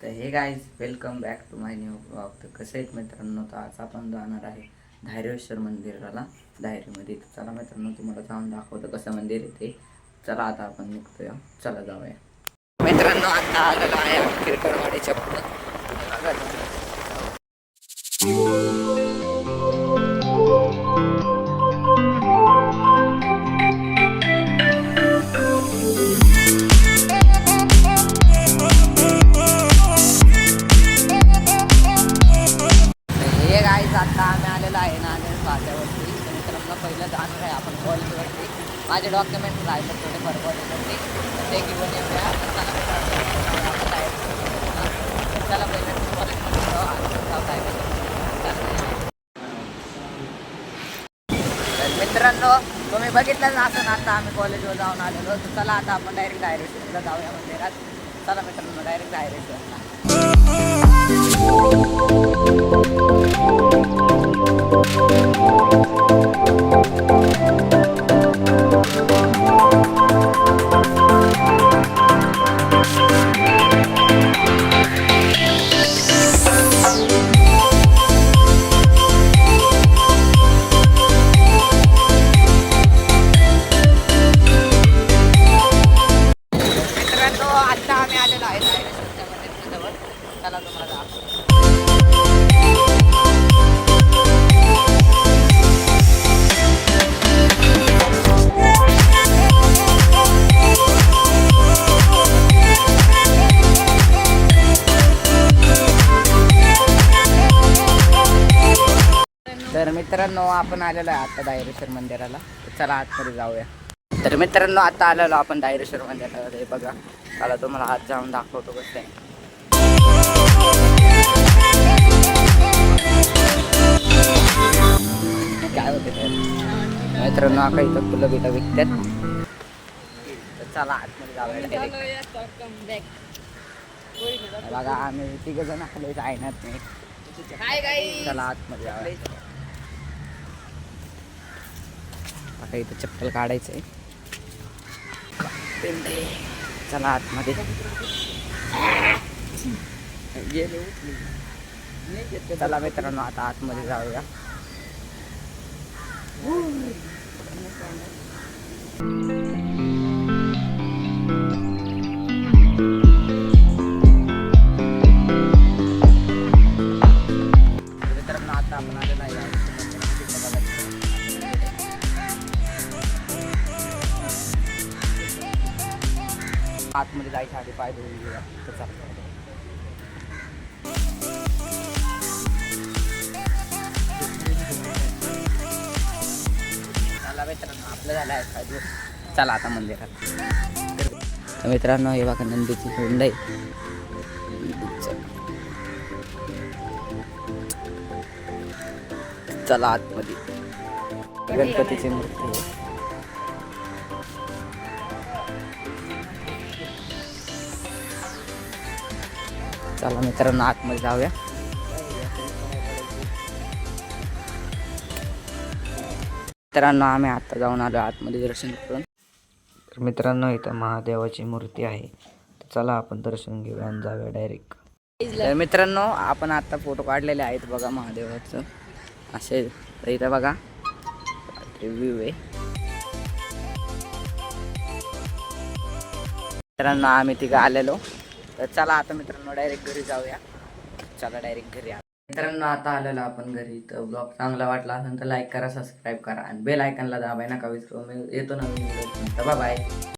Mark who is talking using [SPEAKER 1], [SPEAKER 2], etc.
[SPEAKER 1] तर hey guys welcome back to my new blog. तर कसं आहेत मित्रांनो, तर आज आपण जाणार आहे धायरेश्वर मंदिराला धायरीमध्ये. तर चला मित्रांनो, तुम्हाला जाऊन दाखवतो कसं मंदिर आहे ते. चला आता आपण निघतोय, चला जाऊया मित्रांनो. आता आलेलो आहे किरकोळवाडीच्या पुढं. हे गाईज आता आम्ही आलेलो आहे नांदेड फाट्यावरती. तर मित्रांनो पहिलं जाणार आहे आपण कॉलेजवरती. माझे डॉक्युमेंट्स राहिले थोडेफार कॉलेजवरती, ते घेऊन येऊया. चला पहिलं कॉलेजमध्ये मित्रांनो, तुम्ही बघितलंच असं ना, आता आम्ही कॉलेजवर जाऊन आलेलो. तर चला आता आपण डायरेक्ट डायरेक्शनला जाऊया मंदिरात. चला मित्रांनो, डायरेक्ट डायरेक्शनला. आता आम्ही आलेलो आहे डायरेक्शनच्या मंदिराजवळ. चला तुम्हाला दाखवतो. तर मित्रांनो, आपण आलेलो आहे आता धायरेश्वर मंदिराला. चला आतमध्ये जाऊया. तर मित्रांनो, आता आलेलो आपण धायरेश्वर मंदिराला. हे बघा, चला तुम्हाला आत जाऊन दाखवतो कसं आहे. काय होते तर मित्रांनो, आता इथं फुलं बिलं विकतात. तर चला आतमध्ये जाऊया. बघा, आम्ही तिघ जण आलोय, जायनात नाही. चला आतमध्ये जाऊया. आता इथं चप्पल काढायचं आहे. चला आतमध्ये. चला मित्रांनो, आता आतमध्ये जाऊया. मित्रांनो, आता आपण आलेलो आहे आतमध्ये जायच्या आधी पाय धुवून घेऊया. तर चला मित्रांनो, आपलं झालं आहे पाय धुवून. चला आता मंदिरात. तर मित्रांनो, हे बघा नंदीची हुंड आहे. चला आतमध्ये. गणपतीची मूर्ती आहे. चला मित्रांनो, आतमध्ये जाऊया. मित्रांनो, आम्ही आता जाऊन आलो आतमध्ये दर्शन करून. तर मित्रांनो, इथं महादेवाची मूर्ती आहे. तर चला आपण दर्शन घेऊया आणि जाऊया डायरेक्ट. तर मित्रांनो, आपण आता फोटो काढलेले आहेत बघा महादेवाचं असे. तर इथं बघा रिव्ह्यू आहे. मित्रांनो, आम्ही तिघं आलेलो. तर चला आता मित्रांनो डायरेक्ट घरी जाऊया. चला डायरेक्ट घरी. मित्रांनो, आता आलेलो आपण घरी. तर ब्लॉग चांगला वाटला असेल तर लाईक करा, सबस्क्राईब करा आणि बेल आयकॉनला दाबाय नका विसरू. मी येतो नवीन व्हिडिओ. Bye bye.